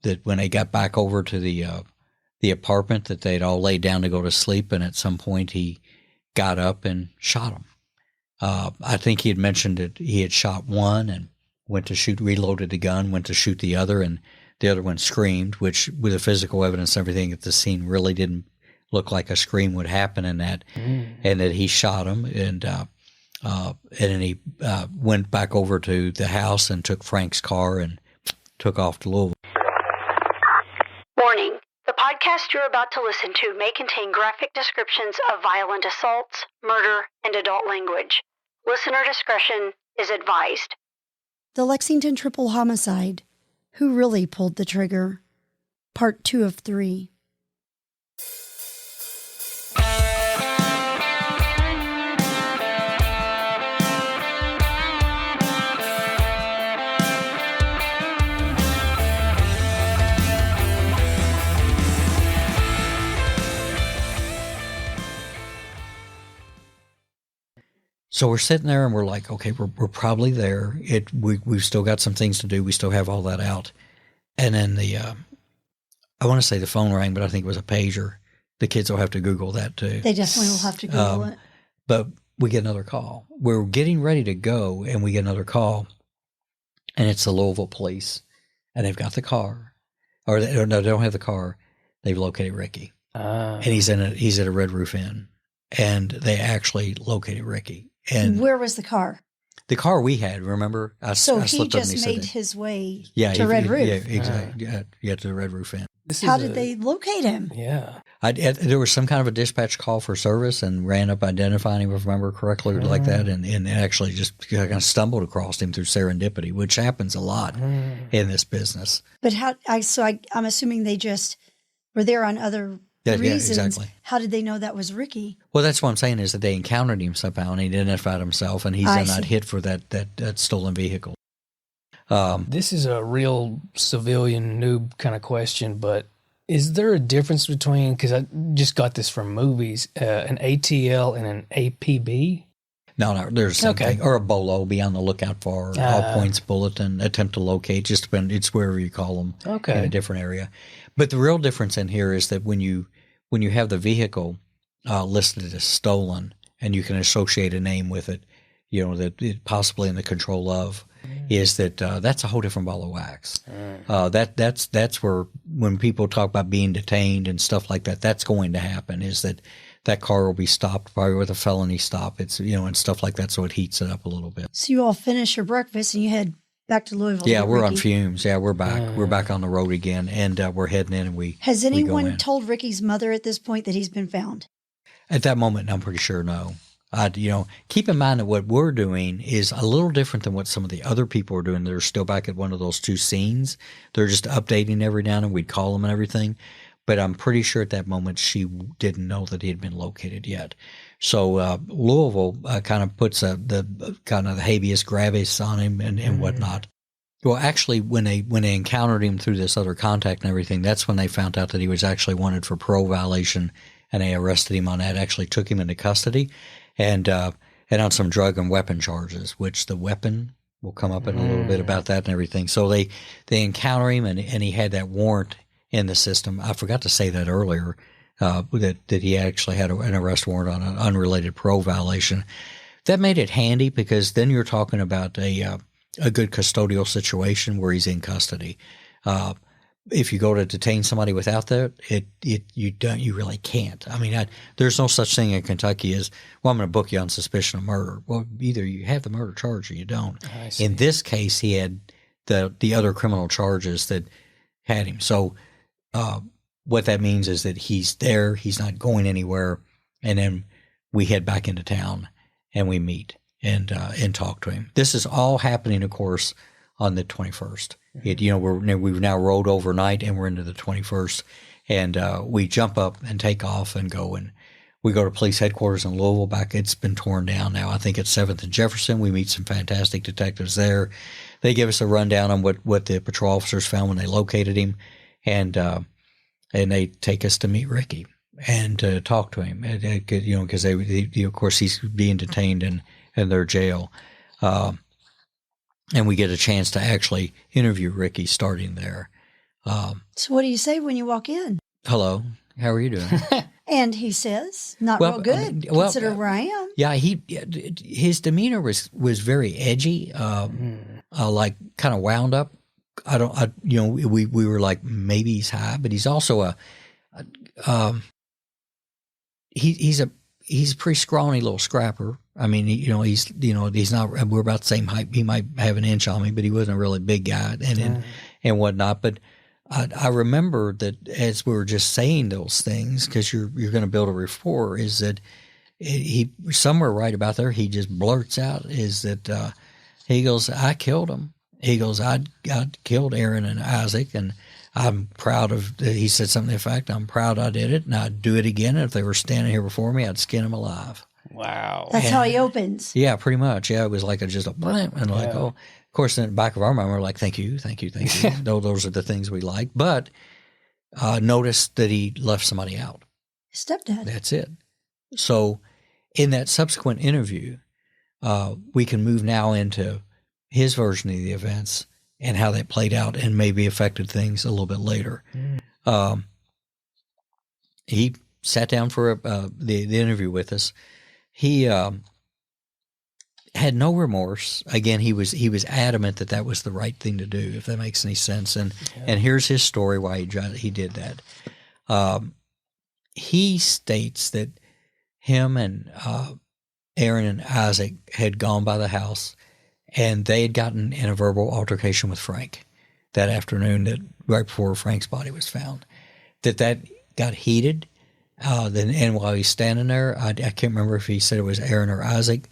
that when they got back over to the apartment that they'd all laid down to go to sleep, and at some point he got up and shot him. I think he had mentioned that he had shot one and went to shoot, reloaded the gun, went to shoot the other, and the other one screamed, which with the physical evidence and everything at the scene really didn't look like a scream would happen in that, and that he shot him, and then he went back over to the house and took Frank's car and took off to Louisville. Warning. The podcast you're about to listen to may contain graphic descriptions of violent assaults, murder, and adult language. Listener discretion is advised. The Lexington triple homicide. Who really pulled the trigger? Part 2 of 3. So we're sitting there and we're like, okay, we're probably there. We've still got some things to do. We still have all that out. And then I want to say the phone rang, but I think it was a pager. The kids will have to Google that too. They definitely will have to Google it. But we get another call. We're getting ready to go and we get another call, and it's the Louisville police, and they've got the car, or no, they don't have the car. They've located Ricky, and he's at a Red Roof Inn, and they actually located Ricky. And where was the car? The car we had, remember? So he just made his way to Red Roof. Yeah, exactly. Yeah, to the Red Roof Inn. How did they locate him? Yeah. There was some kind of a dispatch call for service and ran up identifying him, if I remember correctly, like that, and actually just kind of stumbled across him through serendipity, which happens a lot in this business. But I'm assuming they just were there on other reasons. Yeah, exactly. How did they know that was Ricky? Well, that's what I'm saying is that they encountered him somehow, and he identified himself, and he's in that hit for that stolen vehicle. This is a real civilian noob kind of question, but is there a difference between, because I just got this from movies, an ATL and an APB? No, there's something. Or a BOLO, be on the lookout for, all points bulletin, attempt to locate, just depend, it's wherever you call them in a different area. But the real difference in here is that when you have the vehicle listed as stolen and you can associate a name with it, that it possibly in the control of, is that that's a whole different ball of wax. That's where when people talk about being detained and stuff like that, that's going to happen, is that car will be stopped probably with a felony stop. It's, and stuff like that. So it heats it up a little bit. So you all finish your breakfast and you head back to Louisville. Yeah, we're on fumes. Yeah, we're back. We're back on the road again, and we're heading in, and Has anyone told Ricky's mother at this point that he's been found? At that moment, I'm pretty sure no. Keep in mind that what we're doing is a little different than what some of the other people are doing. They're still back at one of those two scenes. They're just updating every now and then. We'd call them and everything. But I'm pretty sure at that moment she didn't know that he had been located yet. So Louisville kind of puts the kind of the habeas gravis on him and whatnot. Well, actually, when they encountered him through this other contact and everything, that's when they found out that he was actually wanted for parole violation, and they arrested him on that. Actually took him into custody, and on some drug and weapon charges, which the weapon will come up in a little bit about that and everything. So they encounter him, and he had that warrant in the system. I forgot to say that earlier, that he actually had an arrest warrant on an unrelated parole violation. That made it handy because then you're talking about a good custodial situation where he's in custody. If you go to detain somebody without that, you really can't. I mean, there's no such thing in Kentucky as, well, I'm going to book you on suspicion of murder. Well, either you have the murder charge or you don't. In this case, he had the other criminal charges that had him. So what that means is that he's there, he's not going anywhere, and then we head back into town and we meet and talk to him. This is all happening, of course, on the 21st. We've now rolled overnight and we're into the 21st, and we jump up and take off and go, and we go to police headquarters in Louisville. It's been torn down now. I think it's 7th and Jefferson. We meet some fantastic detectives there. They give us a rundown on what the patrol officers found when they located him, and they take us to meet Ricky and to talk to him, because of course he's being detained in their jail. And we get a chance to actually interview Ricky starting there. So what do you say when you walk in? Hello, how are you doing? And he says, not Well, real good. I mean, Consider where I am. Yeah, his demeanor was very edgy, like kind of wound up. We were like, maybe he's high, but he's also he's a pretty scrawny little scrapper. I mean, he's not. We're about the same height. He might have an inch on me, but he wasn't a really big guy, and whatnot. But I remember that as we were just saying those things, because you're going to build a rapport, is that he somewhere right about there he just blurts out is that he goes, I killed him. He goes, I killed Aaron and Isaac, and I'm proud of. He said something to the effect, I'm proud I did it, and I'd do it again. And if they were standing here before me, I'd skin them alive. Wow, that's how he opens. Yeah, pretty much. Yeah, it was like just a blam, and like oh. Of course, in the back of our mind, we're like, thank you. Those are the things we like. But notice that he left somebody out. His stepdad. That's it. So in that subsequent interview, we can move now into his version of the events and how that played out and maybe affected things a little bit later. He sat down for the interview with us. He had no remorse. Again, he was adamant that was the right thing to do, if that makes any sense. And here's his story why he did that. He states that him and Aaron and Isaac had gone by the house, and they had gotten in a verbal altercation with Frank that afternoon, that right before Frank's body was found. That got heated. And while he's standing there, I can't remember if he said it was Aaron or Isaac,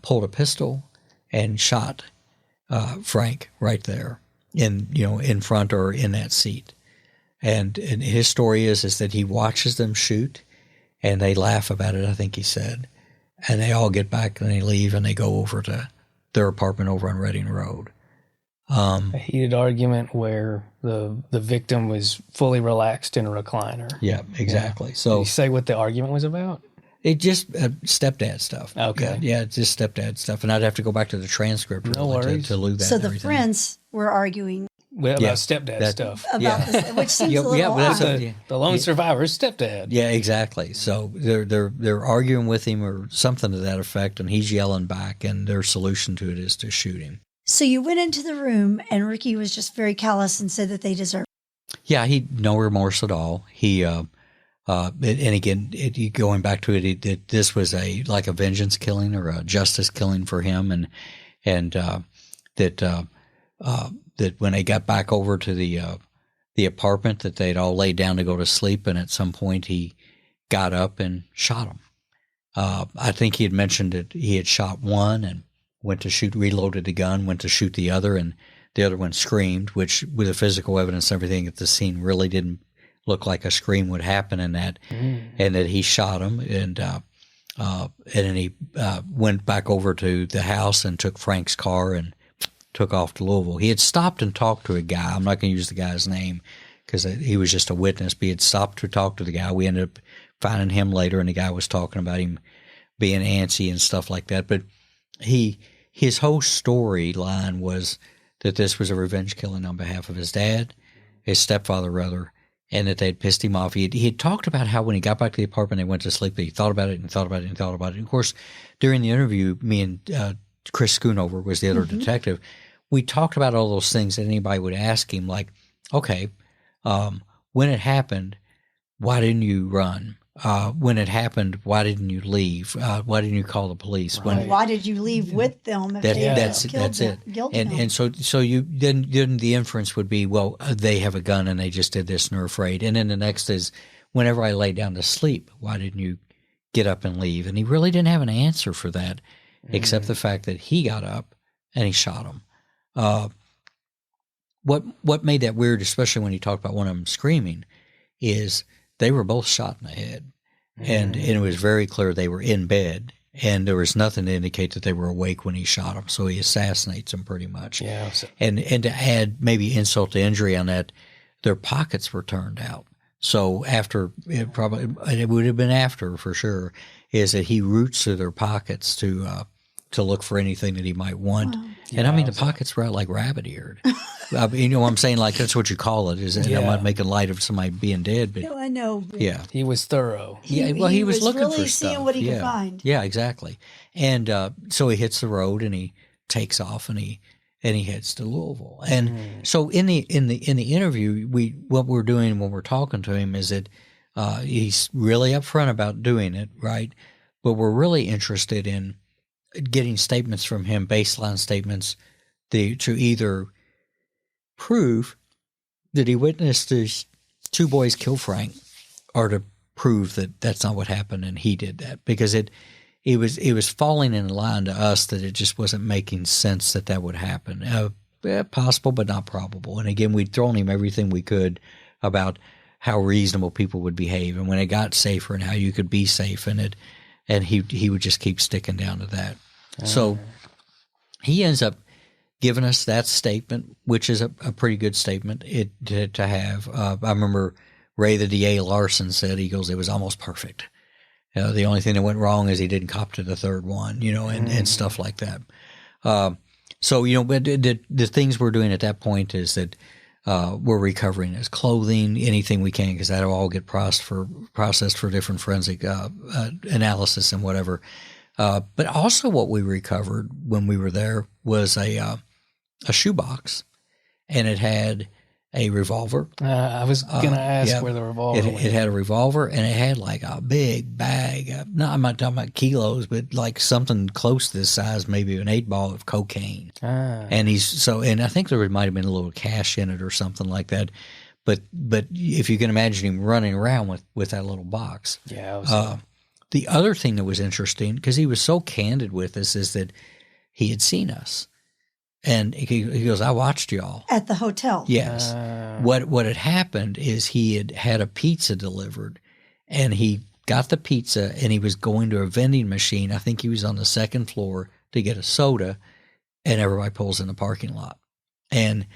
pulled a pistol and shot Frank right there in front or in that seat. And his story is that he watches them shoot, and they laugh about it, I think he said. And they all get back and they leave and they go over to their apartment over on Reading Road. A heated argument where the victim was fully relaxed in a recliner. Yeah, exactly. Yeah. So, did you say what the argument was about? It just stepdad stuff. Okay. Yeah, it's just stepdad stuff. And I'd have to go back to the transcript No worries. to lose that. So the friends were arguing about stepdad stuff. About this, which seems a little odd. The lone survivor's stepdad. Yeah, exactly. So they're arguing with him or something to that effect, and he's yelling back, and their solution to it is to shoot him. So you went into the room, and Ricky was just very callous and said that they deserved it. Yeah, he no remorse at all. He and again, going back to it, this was like a vengeance killing or a justice killing for him, and that when they got back over to the apartment, that they'd all laid down to go to sleep, and at some point he got up and shot him. I think he had mentioned that he had shot one and went to shoot, reloaded the gun, went to shoot the other, and the other one screamed, which with the physical evidence and everything at the scene really didn't look like a scream would happen in that, and that he shot him, and then he went back over to the house and took Frank's car and took off to Louisville. He had stopped and talked to a guy. I'm not going to use the guy's name because he was just a witness, but he had stopped to talk to the guy. We ended up finding him later, and the guy was talking about him being antsy and stuff like that. But his whole storyline was that this was a revenge killing on behalf of his dad, his stepfather rather, and that they'd pissed him off. He had talked about how when he got back to the apartment, they went to sleep, he thought about it and thought about it and thought about it. And of course, during the interview, me and Chris Schoonover was the other detective. We talked about all those things that anybody would ask him, like, okay, when it happened, why didn't you run? When it happened, why didn't you leave? Why didn't you call the police? Right. Why did you leave with them? If That's it. And so you then the inference would be, well, they have a gun and they just did this and are afraid. And then the next is, whenever I lay down to sleep, why didn't you get up and leave? And he really didn't have an answer for that, except the fact that he got up and he shot him. What made that weird, especially when you talk about one of them screaming, is they were both shot in the head, and it was very clear they were in bed, and there was nothing to indicate that they were awake when he shot them. So he assassinates them pretty much. Yeah. And to add maybe insult to injury on that, their pockets were turned out. So after it would have been after for sure, is that he roots through their pockets to to look for anything that he might want. Wow. And I mean, the pockets were out like rabbit-eared. I mean, you know what I'm saying? Like, that's what you call it. Is I'm not making light of somebody being dead, but No, I know. yeah. He was thorough. Well, he was looking really for stuff. seeing what he could find. Yeah, exactly. And so he hits the road and he takes off and he heads to Louisville. And so in the interview, what we're doing when we're talking to him is that he's really upfront about doing it, right? But we're really interested in getting statements from him, baseline statements, to either prove that he witnessed his two boys kill Frank, or to prove that that's not what happened and he did that, because it was falling in line to us that it just wasn't making sense that would happen. Possible, but not probable. And again, we'd thrown him everything we could about how reasonable people would behave, and when it got safer, and how you could be safe in it, and he would just keep sticking down to that. So he ends up giving us that statement, which is a pretty good statement to have. I remember Ray the DA Larson said, he goes, it was almost perfect. The only thing that went wrong is he didn't cop to the third one, and stuff like that. So, but the things we're doing at that point is that we're recovering his clothing, anything we can, because that'll all get processed for different forensic analysis and whatever. But also what we recovered when we were there was a shoebox, and it had a revolver. I was going to ask where the revolver went. It had a revolver, and it had like a big bag. I'm not talking about kilos, but like something close to this size, maybe an 8-ball of cocaine. And I think there might have been a little cash in it or something like that. But if you can imagine him running around with that little box. Yeah. The other thing that was interesting, because he was so candid with us, is that he had seen us. And he goes, I watched y'all. At the hotel. Yes. What had happened is he had a pizza delivered, and he got the pizza, and he was going to a vending machine. I think he was on the second floor to get a soda, and everybody pulls in the parking lot. And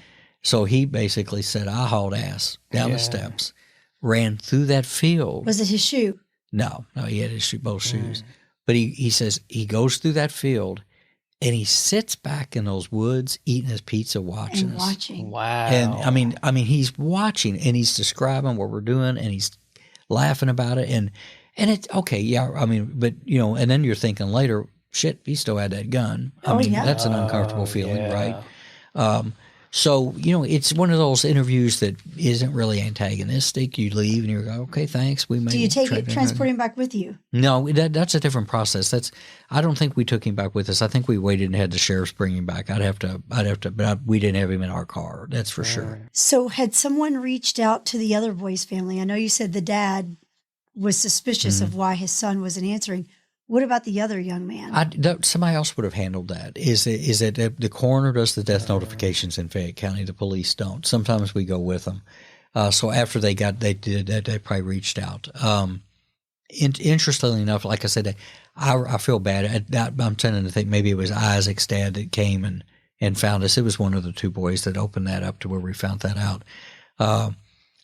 so he basically said, I hauled ass down the steps, ran through that field. Was it his shoe? No, he had both shoes. But he says he goes through that field, and he sits back in those woods eating his pizza, watching us. Wow. And I mean, he's watching, and he's describing what we're doing, and he's laughing about it. And it's okay. Yeah. I mean, but and then you're thinking later, shit, he still had that gun. That's an uncomfortable feeling, right? So, it's one of those interviews that isn't really antagonistic. You leave and you go, okay, thanks. We may. Do you transport him back with you? No, that's a different process. I don't think we took him back with us. I think we waited and had the sheriffs bring him back. I'd have to, but we didn't have him in our car. That's for sure. So had someone reached out to the other boy's family? I know you said the dad was suspicious of why his son wasn't answering. What about the other young man? Somebody else would have handled that. Is that the coroner does the death notifications in Fayette County? The police don't. Sometimes we go with them. So after they did that, they probably reached out. Interestingly enough, like I said, I feel bad. I'm tending to think maybe it was Isaac's dad that came and found us. It was one of the two boys that opened that up to where we found that out.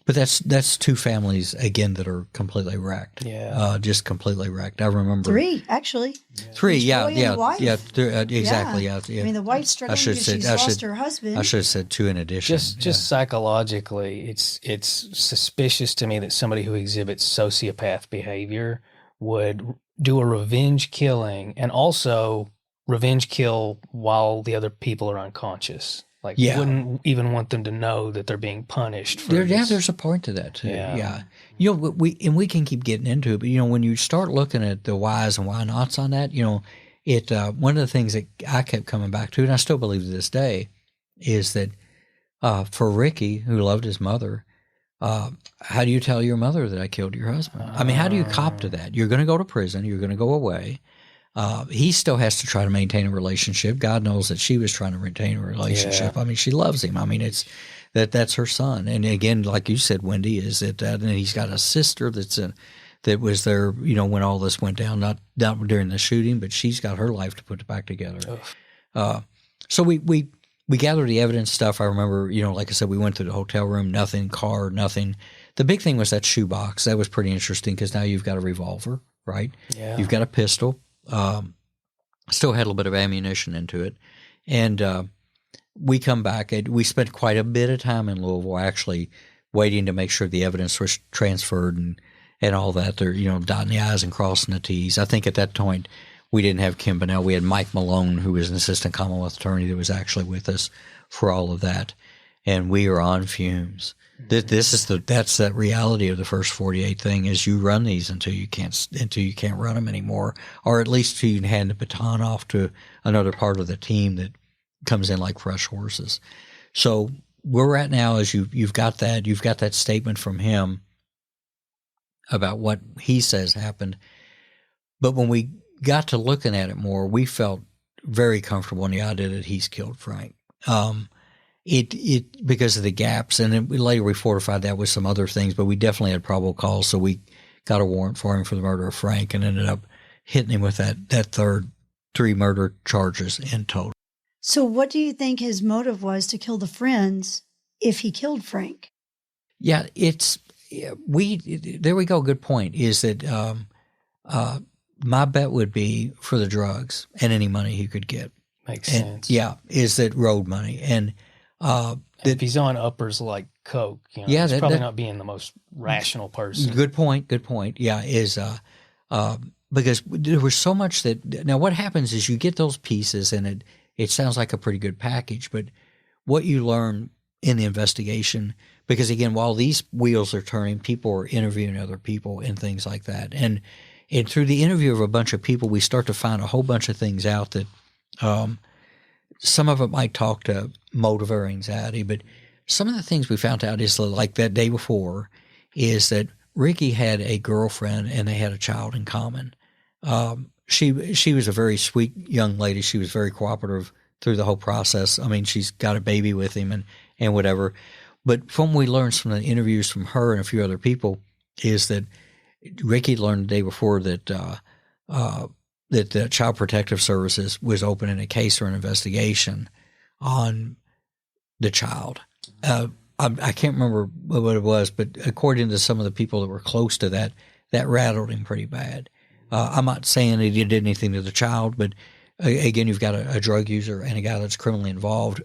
But that's two families again that are completely wrecked. Yeah, just completely wrecked. I remember 3 actually. 3, yeah. Exactly. Yeah. I mean, the wife's struggling because she's lost her husband. I should have said 2 in addition. Just psychologically, it's suspicious to me that somebody who exhibits sociopath behavior would do a revenge killing and also revenge kill while the other people are unconscious. Like, you wouldn't even want them to know that they're being punished for this. There's a point to that, too. Yeah. We can keep getting into it, but, when you start looking at the whys and why nots on that, one of the things that I kept coming back to, and I still believe to this day, is that for Ricky, who loved his mother, how do you tell your mother that I killed your husband? I mean, how do you cop to that? You're going to go to prison. You're going to go away. He still has to try to maintain a relationship. God knows that she was trying to maintain a relationship. Yeah. I mean, she loves him. I mean, that's her son. And again, like you said, Wendy, is that and he's got a sister that was there, when all this went down, not during the shooting, but she's got her life to put back together. So we gathered the evidence stuff. I remember, like I said, we went to the hotel room, nothing, car, nothing. The big thing was that shoebox. That was pretty interesting because now you've got a revolver, right? Yeah. You've got a pistol. Still had a little bit of ammunition into it. And we come back. We spent quite a bit of time in Louisville actually waiting to make sure the evidence was transferred and all that. They're, dotting the I's and crossing the T's. I think at that point we didn't have Kim Bonnell. We had Mike Malone, who was an assistant Commonwealth attorney that was actually with us for all of that. And we are on fumes. That's that reality of the first 48 thing is you run these until you can't run them anymore, or at least till you can hand the baton off to another part of the team that comes in like fresh horses. So where we're at now is you've got that statement from him about what he says happened. But when we got to looking at it more, we felt very comfortable in the idea that he's killed Frank. It because of the gaps, and then later we fortified that with some other things, but we definitely had probable cause, so we got a warrant for him for the murder of Frank and ended up hitting him with that third 3 murder charges in total. So what do you think his motive was to kill the friends if he killed Frank? Yeah, there we go. Good point. Is that my bet would be for the drugs and any money he could get. Makes sense. Yeah, is that road money. And if he's on uppers like coke, he's probably not being the most rational person. Good point. Yeah, is because there was so much that now what happens is you get those pieces and it sounds like a pretty good package, but what you learn in the investigation, because again, while these wheels are turning, people are interviewing other people and things like that, and through the interview of a bunch of people, we start to find a whole bunch of things out that. Some of it might talk to motive or anxiety, but some of the things we found out is like that day before is that Ricky had a girlfriend and they had a child in common. She was a very sweet young lady. She was very cooperative through the whole process. I mean, she's got a baby with him and whatever. But from what we learned from the interviews from her and a few other people is that Ricky learned the day before that that the Child Protective Services was opening a case or an investigation on the child. I can't remember what it was, but according to some of the people that were close to that rattled him pretty bad. I'm not saying that he did anything to the child, but again, you've got a drug user and a guy that's criminally involved.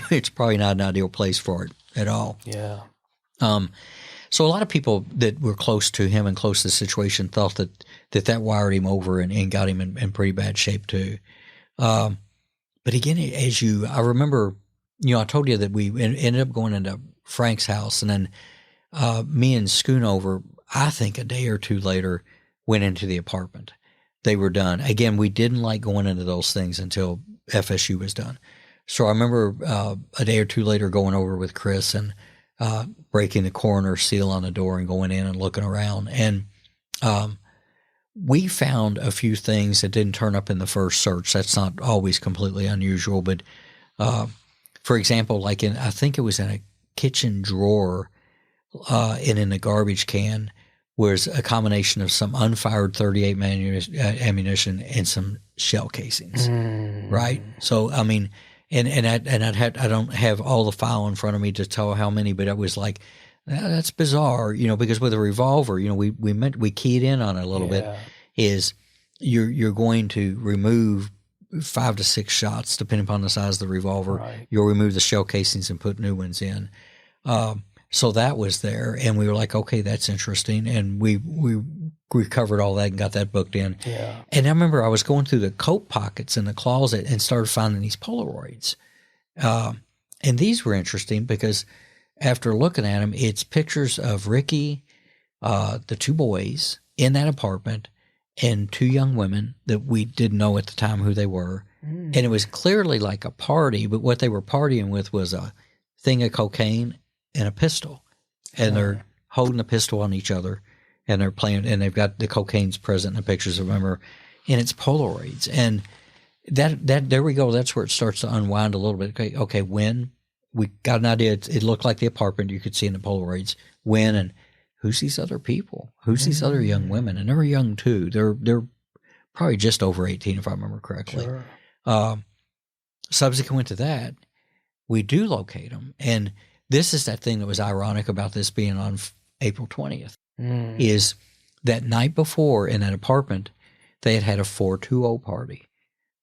It's probably not an ideal place for it at all. Yeah. So a lot of people that were close to him and close to the situation thought that wired him over and got him in pretty bad shape too. But again, I remember, I told you that we ended up going into Frank's house, and then me and Schoonover, I think a day or two later, went into the apartment. They were done. Again, we didn't like going into those things until FSU was done. So I remember a day or two later going over with Chris and breaking the coroner's seal on the door and going in and looking around. And we found a few things that didn't turn up in the first search. That's not always completely unusual. But for example, like I think it was in a kitchen drawer and in the garbage can was a combination of some unfired .38 ammunition and some shell casings, right? So, I mean, I don't have all the file in front of me to tell how many, but it was like, that's bizarre, because with a revolver, we keyed in on it a little bit, is you're going to remove 5 to 6 shots depending upon the size of the revolver. Right. You'll remove the shell casings and put new ones in. So that was there, and we were like, okay, that's interesting, and we recovered all that and got that booked in. Yeah. And I remember I was going through the coat pockets in the closet and started finding these Polaroids. And these were interesting because after looking at them, it's pictures of Ricky, the 2 boys in that apartment, and 2 young women that we didn't know at the time who they were. And it was clearly like a party, but what they were partying with was a thing of cocaine and a pistol. And they're holding the pistol on each other. And they're playing, and they've got the cocaine's present in the pictures, remember, and it's Polaroids. And that there we go. That's where it starts to unwind a little bit. Okay, when we got an idea, it looked like the apartment you could see in the Polaroids. When and who's these other people? Who's these other young women? And they're young too. They're probably just over 18, if I remember correctly. Sure. Subsequent to that, we do locate them, and this is that thing that was ironic about this being on April 20th. Is that night before in that apartment, they had a 420 party.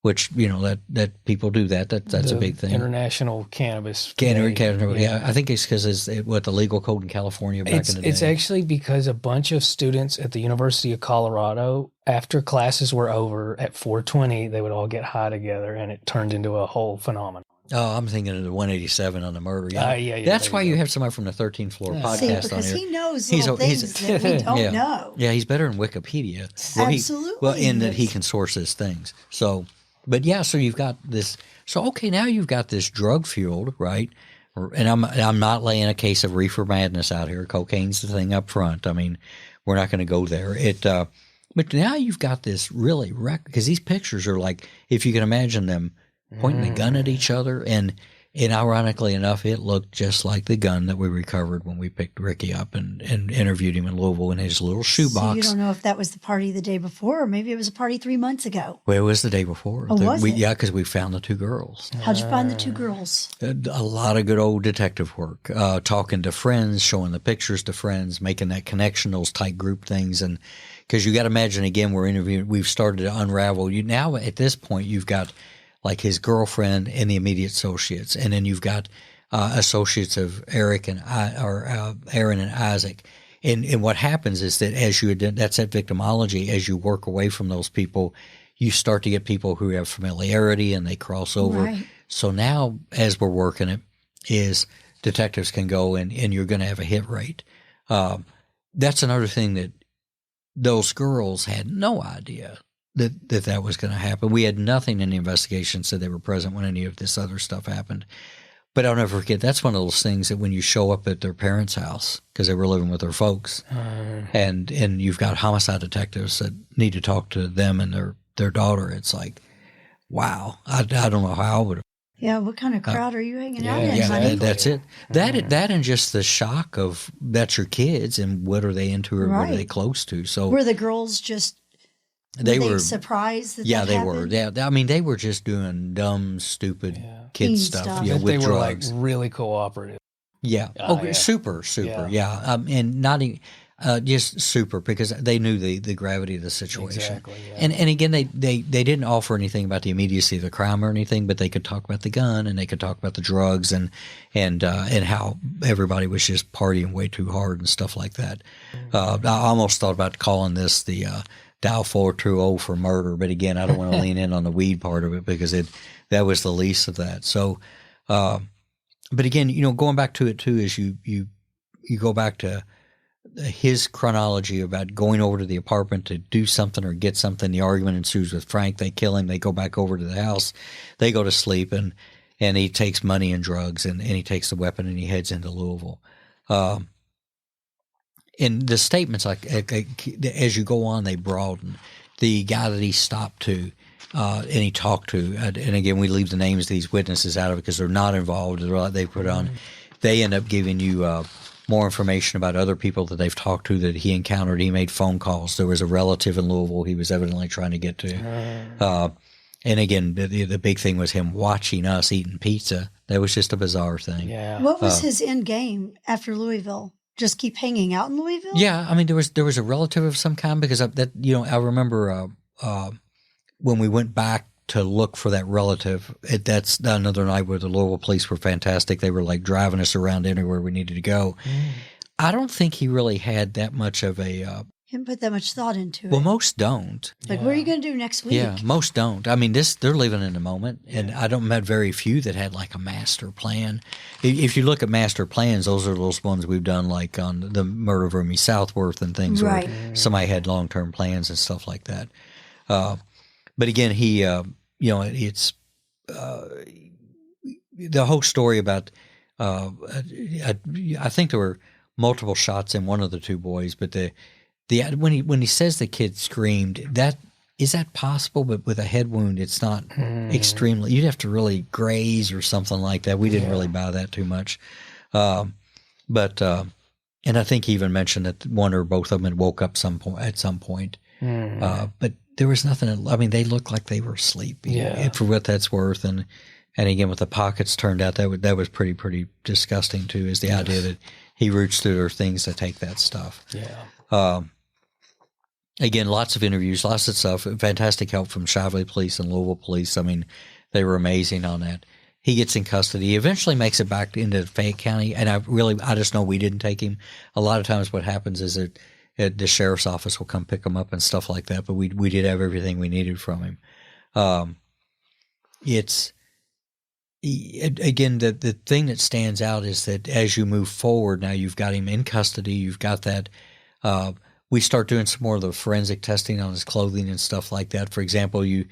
which, that people do that. That's a big thing. International Cannabis Cannabis, Day. yeah. I think it's because it's the legal code in California back in the day. It's actually because a bunch of students at the University of Colorado, after classes were over at 4:20, they would all get high together, and it turned into a whole phenomenon. Oh, I'm thinking of the 187 on the murder. Yeah. That's why you have somebody from the 13th Floor podcast See, on because here. he knows little things that we don't know. Yeah, he's better than Wikipedia. Absolutely. In that he can source his things. So, but yeah, so you've got this. So, okay, now you've got this drug fueled, right? And I'm not laying a case of reefer madness out here. Cocaine's the thing up front. I mean, we're not going to go there. But now you've got this really because these pictures are like, if you can imagine them pointing a gun at each other, and ironically enough, it looked just like the gun that we recovered when we picked Ricky up and interviewed him in Louisville in his little shoebox. So you don't know if that was the party the day before, or maybe it was a party 3 months ago. Well, it was the day before. Oh, was it? Yeah, because we found the 2 girls. How'd you find the 2 girls? A lot of good old detective work, talking to friends, showing the pictures to friends, making that connection, those tight group things. And because you got to imagine, again, we've started to unravel. Now at this point, you've got like his girlfriend and the immediate associates. And then you've got associates of Aaron and Isaac. And what happens is that that's that victimology. As you work away from those people, you start to get people who have familiarity and they cross over. Right. So now as we're working it is detectives can go and you're going to have a hit rate. That's another thing that those girls had no idea that was going to happen. We had nothing in the investigation said they were present when any of this other stuff happened. But I'll never forget, that's one of those things that when you show up at their parents' house, because they were living with their folks, and you've got homicide detectives that need to talk to them and their daughter, it's like, wow, I don't know how I would have. Yeah, what kind of crowd are you hanging out in, Yeah, honey? that's it. That and just the shock of that's your kids and what are they into or what are they close to. So were the girls just they were surprised that they happened? were. Yeah, I mean they were just doing dumb, stupid kid Teen stuff. stuff. Yeah, with they were drugs. like really cooperative. Yeah. Super. Yeah. And not even. Just super because they knew the gravity of the situation. Exactly. Yeah. And again, they didn't offer anything about the immediacy of the crime or anything, but they could talk about the gun and they could talk about the drugs and how everybody was just partying way too hard and stuff like that. I almost thought about calling this the Dow 420 for murder, but again, I don't want to lean in on the weed part of it because that was the least of that. So, but again, going back to it too is you go back to his chronology about going over to the apartment to do something or get something. The argument ensues with Frank. They kill him. They go back over to the house. They go to sleep, and he takes money and drugs, and he takes the weapon, and he heads into Louisville. And the statements, like as you go on, they broaden. The guy that he stopped to and he talked to, and again, we leave the names of these witnesses out of it because they're not involved. They put on. They end up giving you more information about other people that they've talked to that he encountered. He made phone calls. There was a relative in Louisville he was evidently trying to get to. And again, the big thing was him watching us eating pizza. That was just a bizarre thing. Yeah. What was his end game after Louisville? Just keep hanging out in Louisville? Yeah, I mean there was a relative of some kind because I remember when we went back to look for that relative. That's another night where the Louisville police were fantastic. They were like driving us around anywhere we needed to go. I don't think he really had that much of a. He didn't put that much thought into it. Well, most don't. Like, what are you going to do next week? Yeah, most don't. I mean, they're living in the moment, and I don't met very few that had like a master plan. If you look at master plans, those are those ones we've done, like on the murder of Ernie Southworth and things, right, where somebody had long-term plans and stuff like that. But again, he, it's the whole story about. I think there were multiple shots in one of the 2 boys, but when he says the kid screamed, is that possible? But with a head wound, it's not extremely. You'd have to really graze or something like that. We didn't really buy that too much, but and I think he even mentioned that one or both of them had woke up at some point. But there was nothing. I mean, they looked like they were asleep. For what that's worth, and again with the pockets turned out, that was pretty disgusting too. Is the idea that he roots through their things to take that stuff. Yeah. again, lots of interviews, lots of stuff. Fantastic help from Shively Police and Louisville Police. I mean, they were amazing on that. He gets in custody. He eventually makes it back into Fayette County, and I just know we didn't take him. A lot of times what happens is that the sheriff's office will come pick him up and stuff like that, but we did have everything we needed from him. Again, the thing that stands out is that as you move forward, now you've got him in custody, you've got that. We start doing some more of the forensic testing on his clothing and stuff like that. For example, you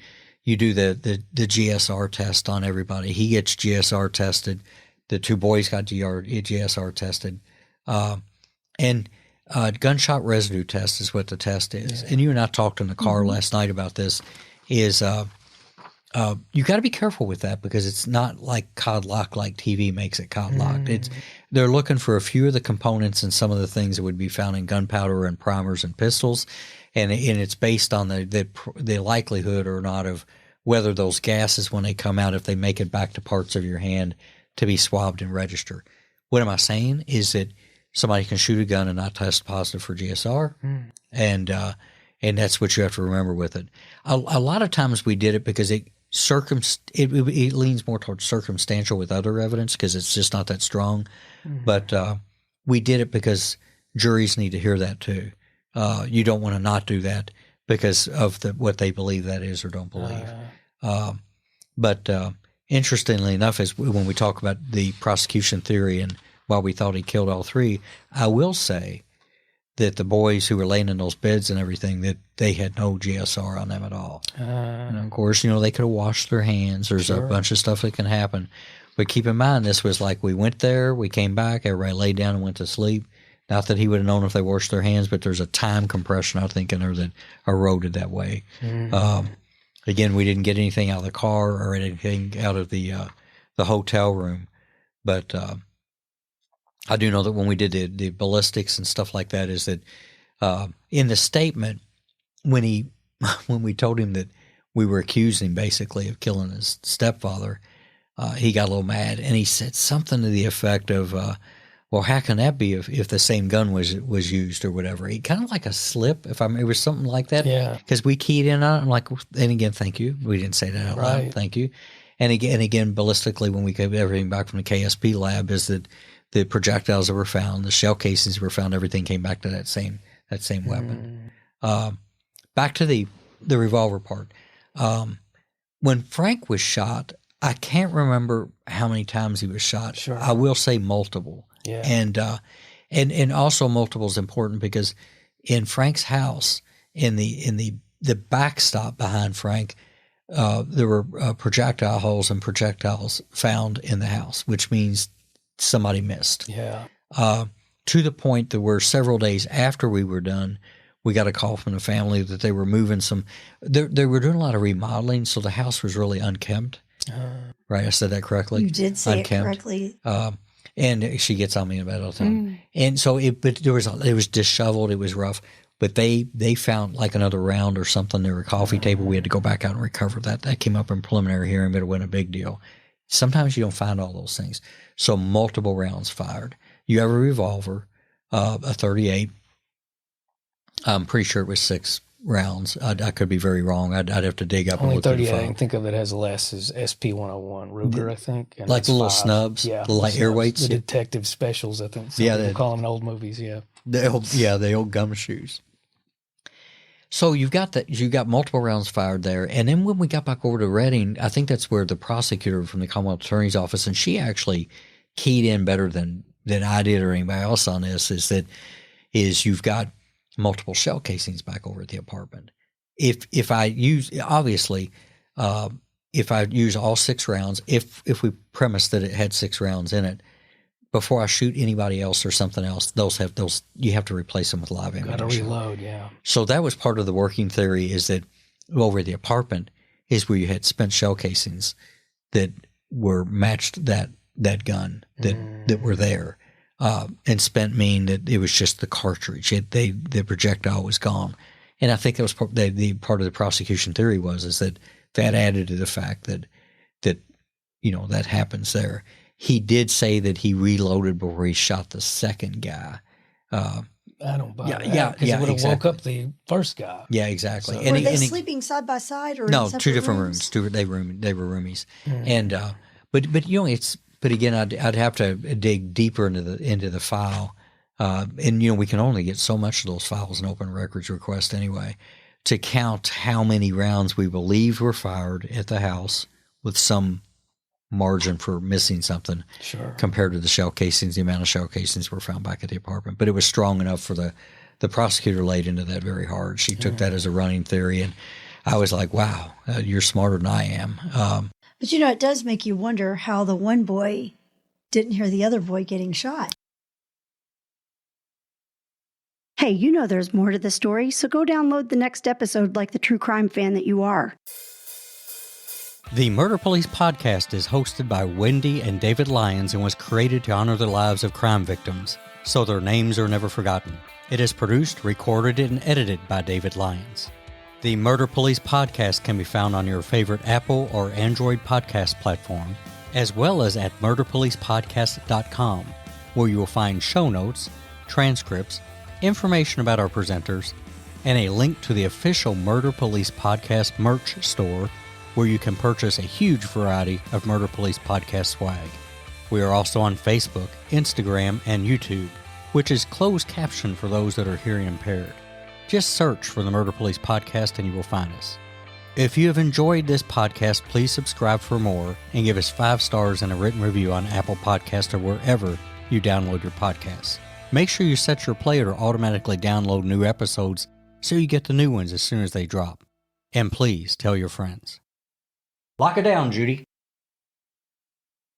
do the GSR test on everybody. He gets GSR tested. The two boys got GSR tested. And gunshot residue test is what the test is. Yeah. And you and I talked in the car last night about this, is you got to be careful with that because it's not like codlock like TV makes it codlocked. They're looking for a few of the components and some of the things that would be found in gunpowder and primers and pistols. And it's based on the likelihood or not of whether those gases, when they come out, if they make it back to parts of your hand, to be swabbed and register. What am I saying is that somebody can shoot a gun and not test positive for GSR, and that's what you have to remember with it. A lot of times we did it because it leans more towards circumstantial with other evidence because it's just not that strong. But we did it because juries need to hear that too. You don't want to not do that because of what they believe that is or don't believe. But interestingly enough, is when we talk about the prosecution theory and why we thought he killed all three, I will say that the boys who were laying in those beds and everything, that they had no GSR on them at all. And of course, they could have washed their hands. There's a bunch of stuff that can happen. But keep in mind, this was like we went there, we came back, everybody laid down and went to sleep. Not that he would have known if they washed their hands, but there's a time compression, I think, in there that eroded that way. Again, we didn't get anything out of the car or anything out of the hotel room. But I do know that when we did the ballistics and stuff like that, is that in the statement, when we told him that we were accusing him basically of killing his stepfather, he got a little mad and he said something to the effect of, well, how can that be if the same gun was used or whatever? He kind of like a slip, it was something like that. Yeah. Because we keyed in on it. I'm like, and again, thank you. We didn't say that out loud. Thank you. And again, ballistically, when we got everything back from the KSP lab, is that the projectiles that were found, the shell casings were found, everything came back to that same weapon. Back to the revolver part. When Frank was shot, I can't remember how many times he was shot. Sure. I will say multiple. Yeah. And also multiple is important because in Frank's house, in the backstop behind Frank, there were projectile holes and projectiles found in the house, which means somebody missed. Yeah. To the point that where several days after we were done, we got a call from the family that they were moving some. They were doing a lot of remodeling, so the house was really unkempt. Right, I said that correctly. You did say it correctly. And she gets on me about it all the time. And so it was disheveled. It was rough. But they found like another round or something. There were a coffee table. We had to go back out and recover that. That came up in preliminary hearing, but it wasn't a big deal. Sometimes you don't find all those things. So multiple rounds fired. You have a revolver, a .38. I'm pretty sure it was 6 rounds. I could be very wrong. I'd have to dig up and look at the file. I can think of it as less as SP-101 Ruger, I think. And like the little snubs, the light airweights. The detective specials, I think. Some people call them in old movies, The old gumshoes. So you got multiple rounds fired there. And then when we got back over to Reading, I think that's where the prosecutor from the Commonwealth Attorney's Office, and she actually keyed in better than I did or anybody else on this, is you've got multiple shell casings back over at the apartment. If I use all 6 rounds, if we premise that it had 6 rounds in it, before I shoot anybody else or something else, you have to replace them with live ammunition. Got to reload, yeah. So that was part of the working theory, is that over at the apartment is where you had spent shell casings that were matched that that were there. And spent mean that it was just the cartridge. The projectile was gone. And I think that was the part of the prosecution theory is that added to the fact that that happens there. He did say that he reloaded before he shot the second guy. I don't buy that. Yeah, Because it would have exactly. woke up the first guy. Yeah, exactly. So- Were they sleeping side by side or no, in separate two different rooms? They were roomies, and but you know but again I'd have to dig deeper into the file, and you know we can only get so much of those files in open records request anyway, to count how many rounds we believe were fired at the house with some margin for missing something, Sure, compared to the shell casings, the amount of shell casings were found back at the apartment. But it was strong enough for the prosecutor laid into that very hard. She took that as a running theory, and I was like, wow, you're smarter than I am. But you know, it does make you wonder how the one boy didn't hear the other boy getting shot. Hey, you know there's more to the story, so go download the next episode like the true crime fan that you are. The Murder Police podcast is hosted by Wendy and David Lyons and was created to honor the lives of crime victims, so their names are never forgotten. It is produced, recorded, and edited by David Lyons. The Murder Police podcast can be found on your favorite Apple or Android podcast platform, as well as at murderpolicepodcast.com, where you will find show notes, transcripts, information about our presenters, and a link to the official Murder Police podcast merch store, where you can purchase a huge variety of Murder Police podcast swag. We are also on Facebook, Instagram, and YouTube, which is closed caption for those that are hearing impaired. Just search for the Murder Police podcast and you will find us. If you have enjoyed this podcast, please subscribe for more and give us 5 stars and a written review on Apple Podcasts or wherever you download your podcasts. Make sure you set your player to automatically download new episodes so you get the new ones as soon as they drop. And please tell your friends. Lock it down, Judy.